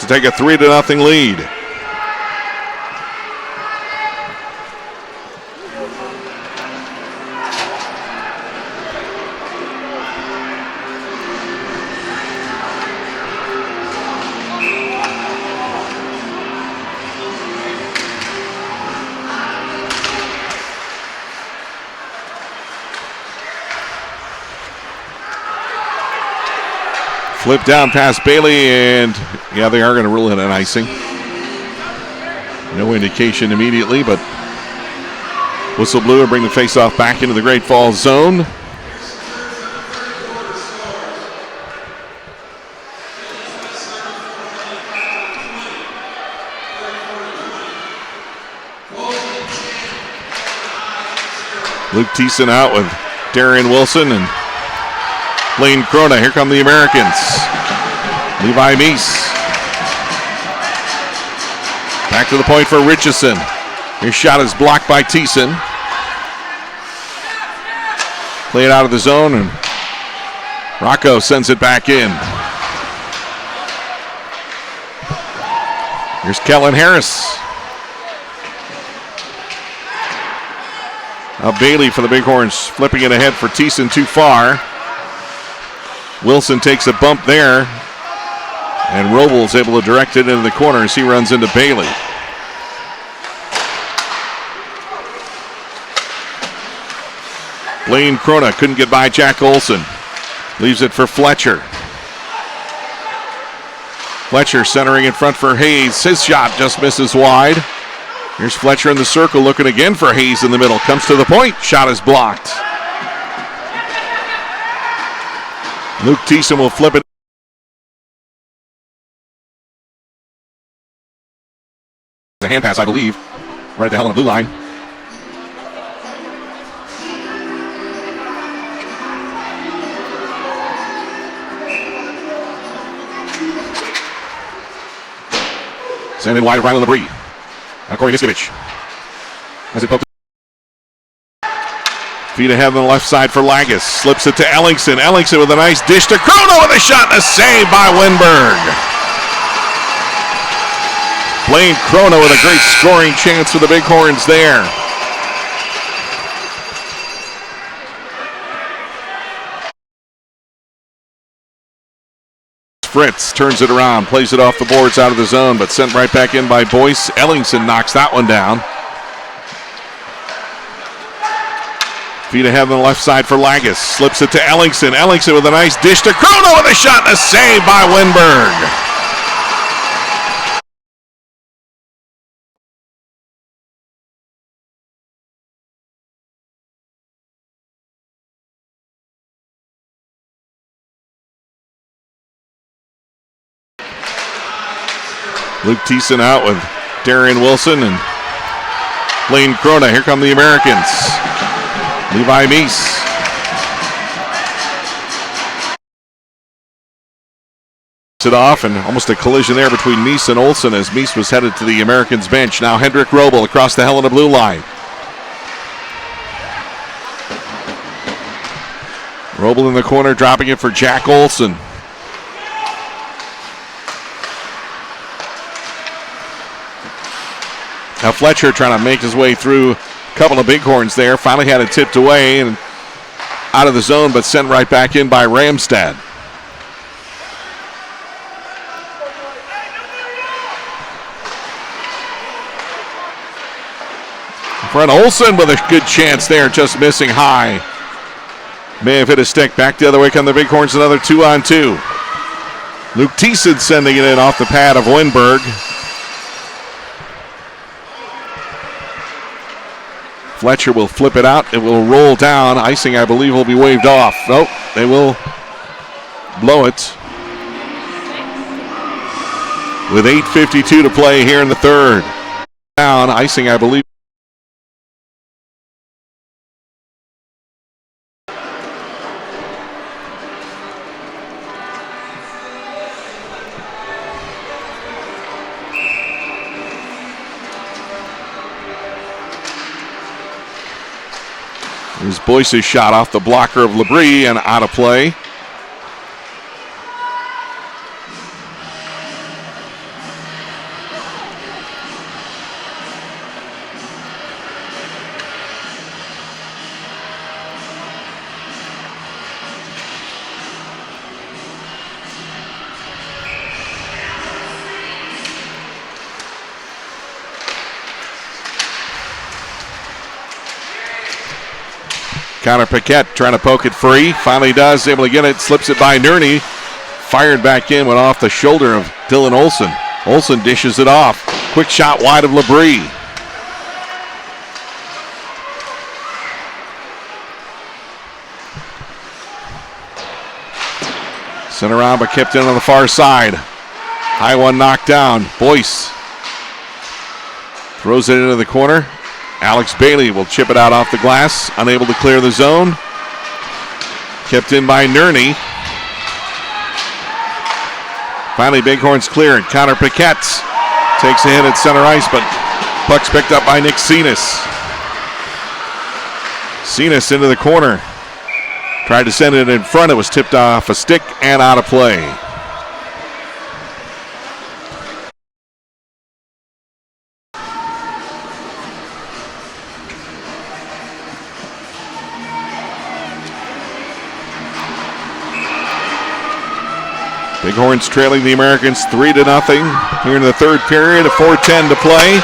to take a 3-0 lead. Flip down past Bailey, and yeah, they are going to rule it an icing. No indication immediately, but whistle blew and bring the faceoff back into the Great Falls zone. Luke Thiessen out with Darian Wilson and Blaine Crona. Here come the Americans. Levi Meese. Back to the point for Richardson. His shot is blocked by Thiessen. Play it out of the zone, and Rocco sends it back in. Here's Kellen Harris. Now Bailey for the Bighorns, flipping it ahead for Thiessen too far. Wilson takes a bump there, and Robles able to direct it into the corner as he runs into Bailey. Blaine Crona couldn't get by Jack Olson. Leaves it for Fletcher. Fletcher centering in front for Hayes. His shot just misses wide. Here's Fletcher in the circle looking again for Hayes in the middle. Comes to the point. Shot is blocked. Luke Thiessen will flip it. A hand pass, I believe, right at the Helena blue line. Send it wide, Rylan Labrie. Now Corey Niskovich. As it poked. Feet ahead on the left side for Lagus. Slips it to Ellingson. Ellingson with a nice dish to Crona with a shot and a save by Winberg. Blaine Crona with a great scoring chance for the Bighorns there. Fritz turns it around, plays it off the boards out of the zone, but sent right back in by Boyce. Ellingson knocks that one down. Feet ahead on the left side for Lagus. Slips it to Ellingson. Ellingson with a nice dish to Crona with a shot and a save by Winberg. Luke Thiessen out with Darian Wilson and Blaine Crona. Here come the Americans. Levi Meese. It off, and almost a collision there between Meese and Olsen as Meese was headed to the Americans bench. Now Hendrik Roble across the Helena blue line. Roble in the corner, dropping it for Jack Olson. Now Fletcher trying to make his way through a couple of Bighorns there. Finally had it tipped away and out of the zone, but sent right back in by Ramstad. Front Olsen with a good chance there, just missing high. May have hit a stick. Back the other way come the Bighorns, another 2-on-2. Luke Thiessen sending it in off the pad of Winberg. Fletcher will flip it out. It will roll down. Icing, I believe, will be waved off. Nope, they will blow it. With 8:52 to play here in the third. Down, icing, I believe. Here's Boyce's shot off the blocker of Labrie and out of play. Connor Paquette trying to poke it free. Finally does, able to get it, slips it by Nerney. Fired back in, went off the shoulder of Dylan Olson. Olson dishes it off. Quick shot wide of Labrie. Sent around but kept in on the far side. High one knocked down. Boyce throws it into the corner. Alex Bailey will chip it out off the glass. Unable to clear the zone. Kept in by Nerney. Finally, Bighorns clear it. Connor Paquette takes a hit at center ice, but puck's picked up by Nick Cenas. Cenas into the corner. Tried to send it in front. It was tipped off a stick and out of play. Bighorns trailing the Americans 3-0 here in the third period, a 4:10 to play.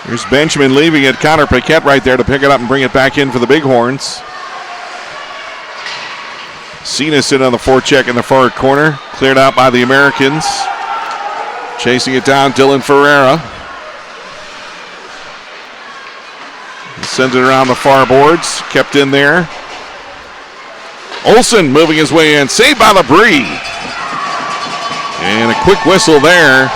Here's Benjamin leaving it. Connor Paquette right there to pick it up and bring it back in for the Bighorns. Cenas in on the forecheck in the far corner. Cleared out by the Americans. Chasing it down, Dylan Ferreira. He sends it around the far boards. Kept in there. Olson moving his way in. Saved by Labrie. And a quick whistle there.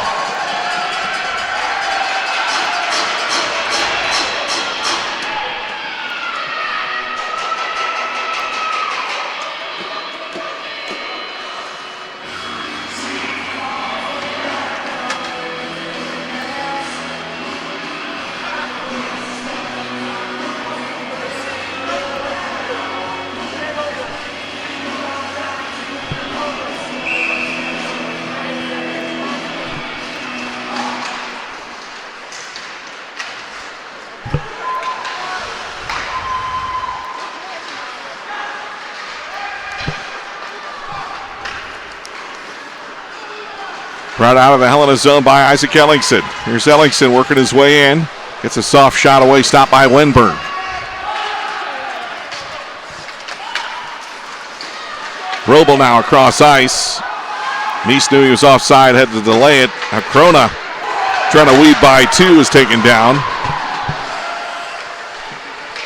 Brought out of the Helena zone by Isaac Ellingson. Here's Ellingson working his way in. Gets a soft shot away, stopped by Wenberg. Robel now across ice. Meese knew he was offside, had to delay it. Now Krona trying to weave by two is taken down.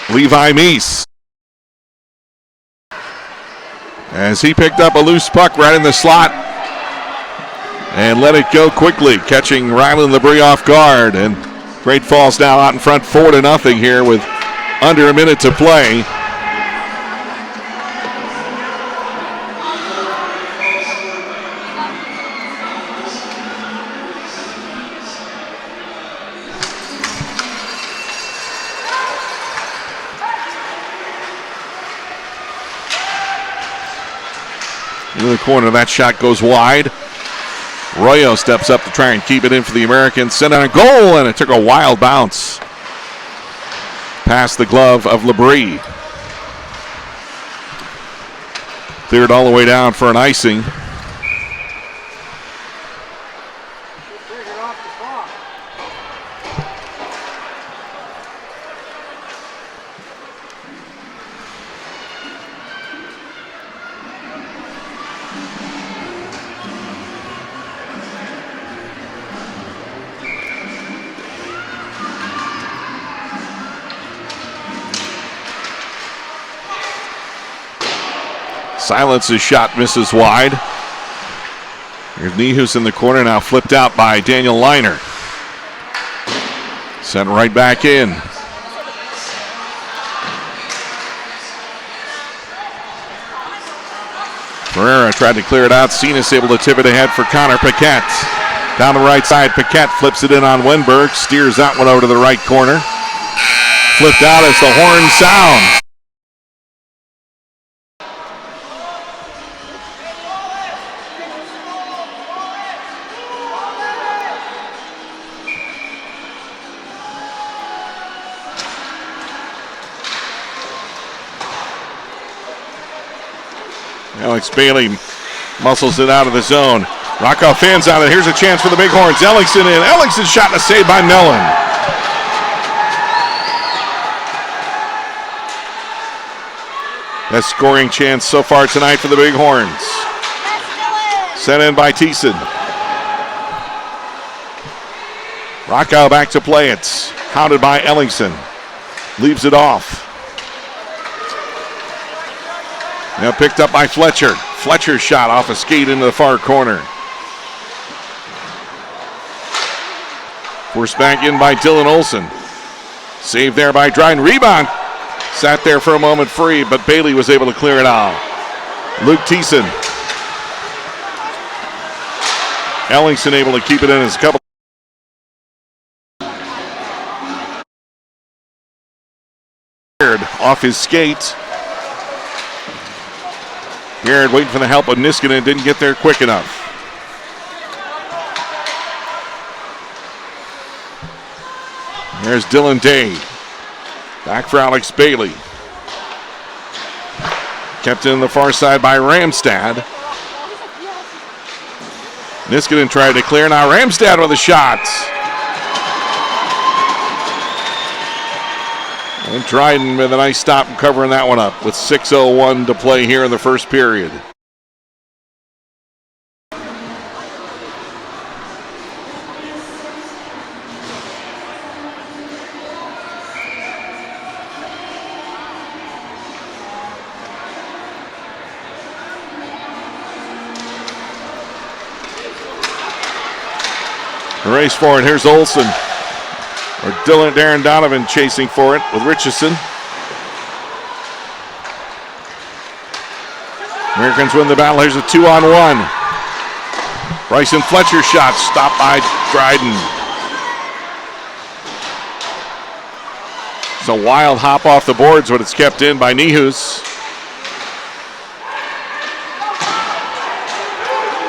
Levi Meese. As he picked up a loose puck right in the slot and let it go quickly, catching Rylan Labrie off guard. And Great Falls now out in front 4-0 here with under a minute to play. Into the corner, that shot goes wide. Royo steps up to try and keep it in for the Americans. Sent on a goal, and it took a wild bounce past the glove of Labrie. Cleared all the way down for an icing. Silence's shot misses wide. Here's Nihus in the corner, now flipped out by Daniel Liner. Sent right back in. Ferreira tried to clear it out. Cenas able to tip it ahead for Connor Paquette. Down the right side, Paquette flips it in on Wenberg. Steers that one over to the right corner. Flipped out as the horn sounds. Alex Bailey muscles it out of the zone. Rockoff fans out, and here's a chance for the Bighorns. Ellingson in. Ellingson shot and a save by Mellon. Best scoring chance so far tonight for the Bighorns. Sent in by Thiessen. Rockow back to play it. Hounded by Ellingson. Leaves it off. Now picked up by Fletcher. Fletcher's shot off a skate into the far corner. Forced back in by Dylan Olsen. Saved there by Dryden. Rebound. Sat there for a moment free, but Bailey was able to clear it out. Luke Thiessen. Ellingson able to keep it in his couple. Off his skate. Garrett waiting for the help of Niskanen. Didn't get there quick enough. There's Dylan Day. Back for Alex Bailey. Kept in the far side by Ramstad. Niskanen tried to clear. Now Ramstad with a shot. And Dryden with a nice stop and covering that one up with 6:01 to play here in the first period. The race for it. Here's Olsen. Or Darren Donovan chasing for it with Richardson. Americans win the battle. Here's a 2-on-1. Bryson Fletcher shot stopped by Dryden. It's a wild hop off the boards, but it's kept in by Nihus.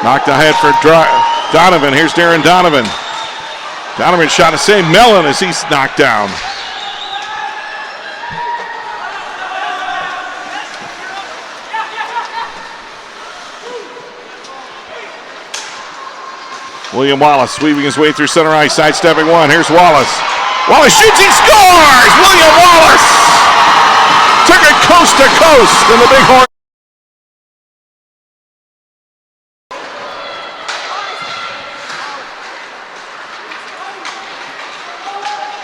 Knocked ahead for Donovan. Here's Darren Donovan. Donovan shot to save Mellon as he's knocked down. William Wallace weaving his way through center ice, sidestepping one. Here's Wallace. Wallace shoots, he scores! William Wallace took it coast to coast in the Bighorn.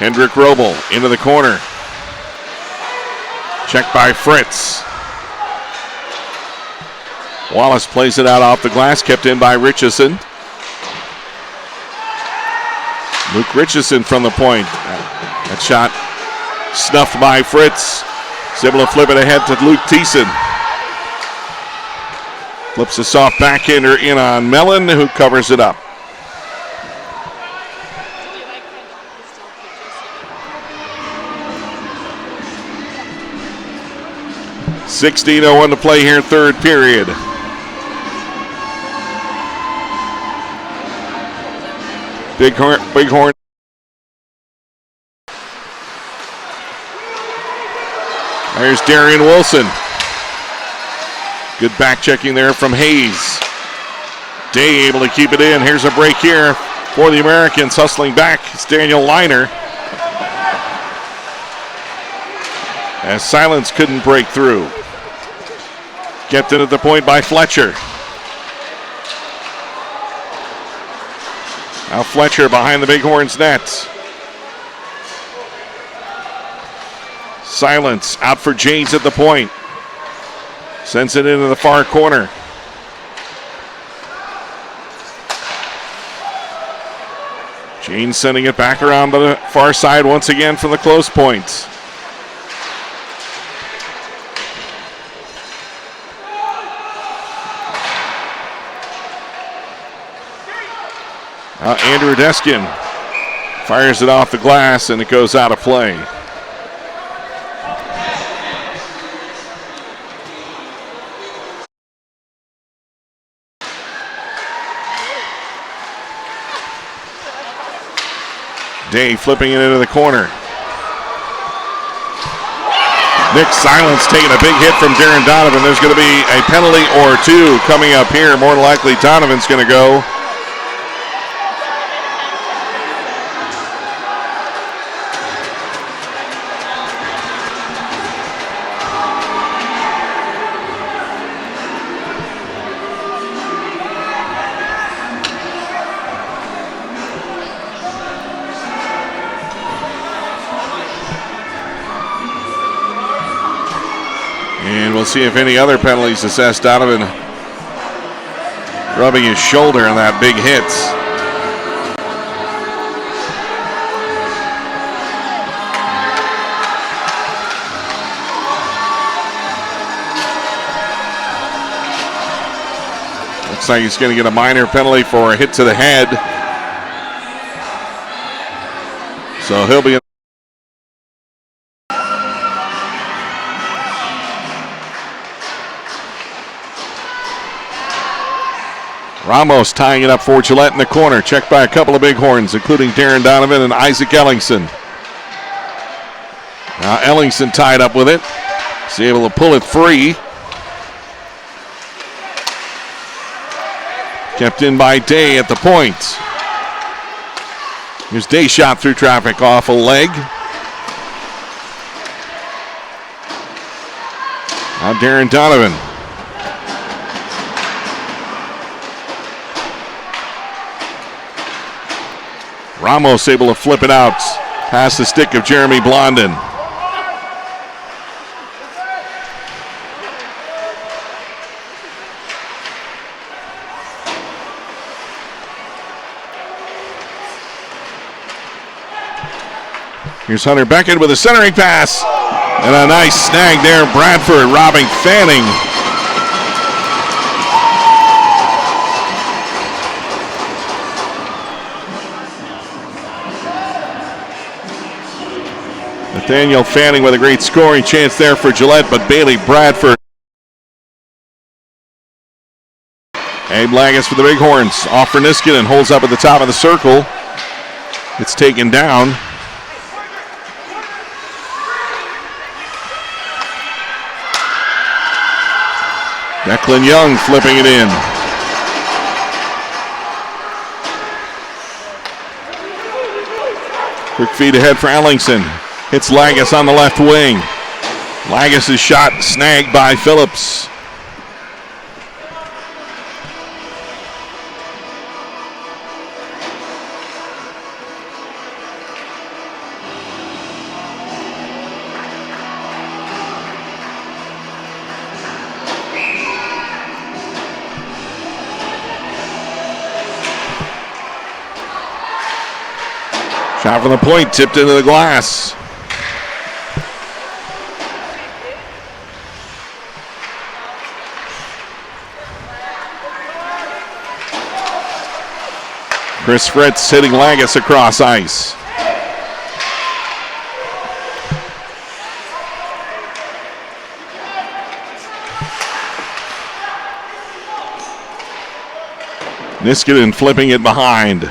Hendrik Robel into the corner. Checked by Fritz. Wallace plays it out off the glass, kept in by Richardson. Luke Richardson from the point. That shot snuffed by Fritz. He's able to flip it ahead to Luke Thiessen. Flips a soft backhander in on Mellon, who covers it up. 16:01 to play here, third period. Bighorn. There's Darian Wilson. Good back checking there from Hayes. Day able to keep it in. Here's a break here for the Americans. Hustling back, it's Daniel Liner. As Silence couldn't break through. Kept in at the point by Fletcher. Now Fletcher behind the Bighorns net. Silence out for Janes at the point. Sends it into the far corner. Janes sending it back around to the far side once again from the close point. Andrew Deskin fires it off the glass and it goes out of play. Day flipping it into the corner. Nick Silence taking a big hit from Darren Donovan. There's going to be a penalty or two coming up here. More than likely Donovan's going to go. we'll see if any other penalties assessed. Donovan rubbing his shoulder on that big hits. Looks like he's going to get a minor penalty for a hit to the head. So he'll be. Ramos tying it up for Gillette in the corner. Checked by a couple of Bighorns, including Darren Donovan and Isaac Ellingson. Now Ellingson tied up with it. He's able to pull it free. Kept in by Day at the point. Here's Day shot through traffic off a leg. Now Darren Donovan. Ramos able to flip it out past the stick of Jeremy Blondin. Here's Hunter Beckett with a centering pass. And a nice snag there. Bradford robbing Fanning. Nathaniel Fanning with a great scoring chance there for Gillette, but Bailey Bradford. Abe Lagas for the Bighorns. Off for Niskanen, holds up at the top of the circle. It's taken down. Declan Young flipping it in. Quick feed ahead for Ellingson. Hits Lagas on the left wing. Lagas' shot snagged by Phillips. Shot from the point, tipped into the glass. Chris Fritz hitting Lagas across ice. Niskanen flipping it behind.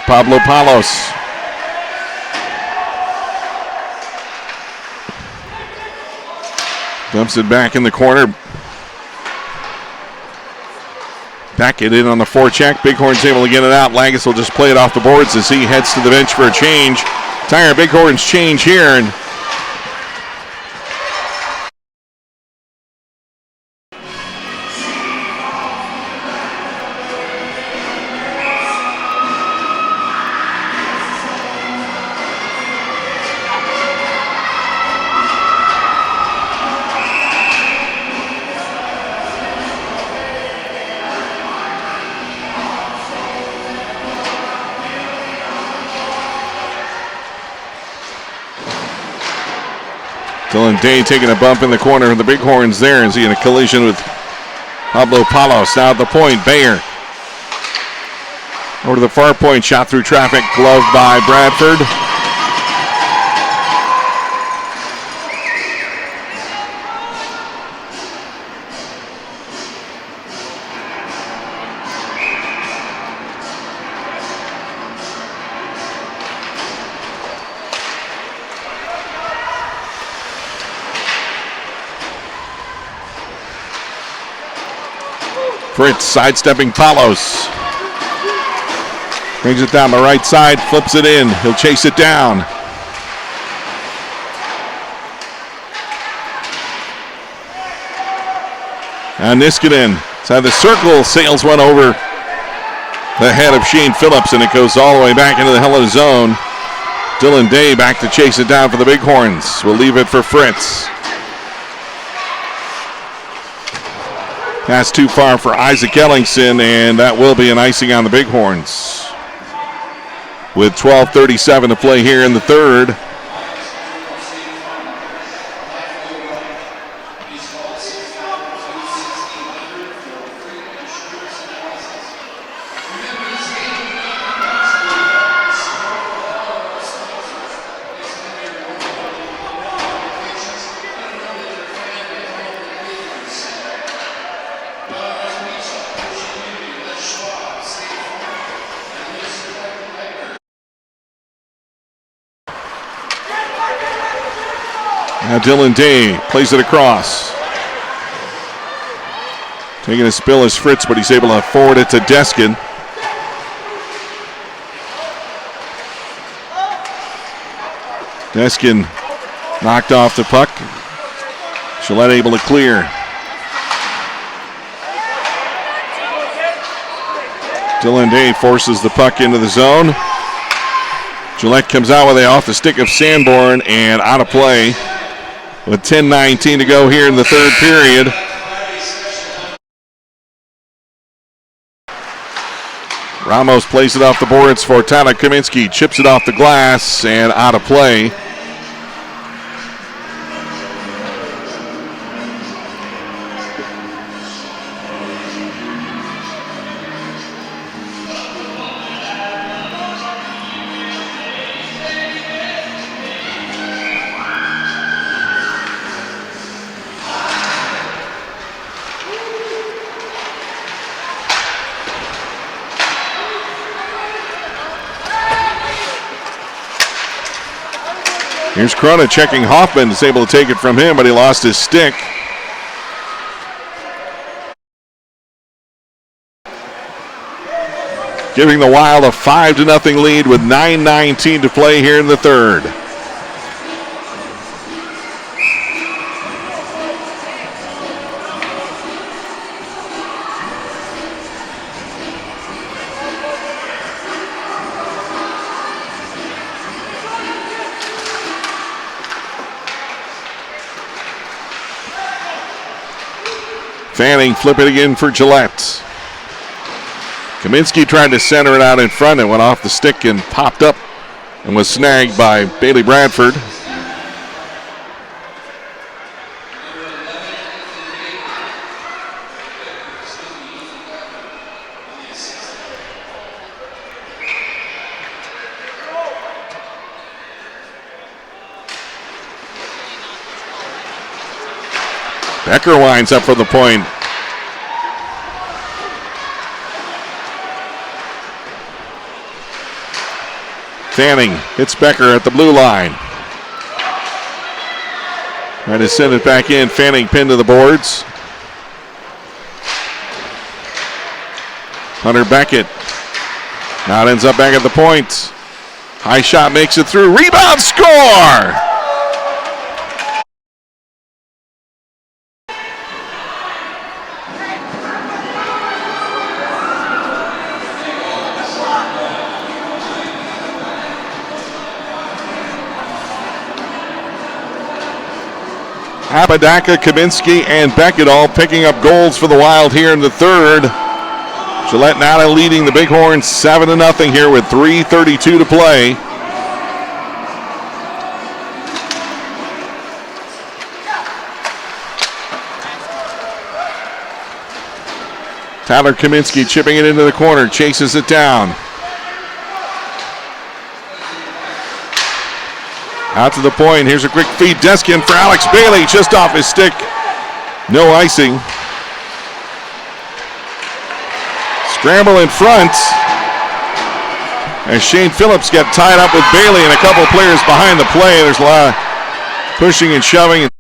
Pablo Palos. Dumps it back in the corner. Back it in on the forecheck. Bighorn's able to get it out. Lagas will just play it off the boards as he heads to the bench for a change. Entire Bighorns change here. And Dylan Day taking a bump in the corner of the Bighorns there and seeing a collision with Pablo Palos. Now at the point, Bayer. Over to the far point, shot through traffic, gloved by Bradford. Fritz sidestepping Palos. Brings it down the right side, flips it in. He'll chase it down. And Niskanen inside the circle, sails one over the head of Shane Phillips, and it goes all the way back into the Helena zone. Dylan Day back to chase it down for the Bighorns. We'll leave it for Fritz. Pass too far for Isaac Ellingson, and that will be an icing on the Bighorns. With 12:37 to play here in the third. Now Dylan Day plays it across. Taking a spill is Fritz, but he's able to forward it to Deskin. Deskin knocked off the puck. Gillette able to clear. Dylan Day forces the puck into the zone. Gillette comes out with it off the stick of Sanborn and out of play. With 10:19 to go here in the third period. Ramos plays it off the boards for Tyler Kaminsky. Chips it off the glass and out of play. Here's Corona checking Hoffman. Is able to take it from him, but he lost his stick. Giving the Wild a 5-0 lead with 9:19 to play here in the third. Fanning flip it again for Gillette. Kaminsky tried to center it out in front and went off the stick and popped up and was snagged by Bailey Bradford. Becker winds up for the point. Fanning hits Becker at the blue line. Trying to send it back in. Fanning pinned to the boards. Hunter Beckett. Now it ends up back at the point. High shot makes it through. Rebound, score! Apodaca, Kaminsky, and Beckett all picking up goals for the Wild here in the third. Gillette now leading the Bighorns 7-0 here with 3:32 to play. Tyler Kaminsky chipping it into the corner, chases it down. Out to the point. Here's a quick feed. Deskin for Alex Bailey. Just off his stick. No icing. Scramble in front. As Shane Phillips got tied up with Bailey and a couple players behind the play. There's a lot of pushing and shoving.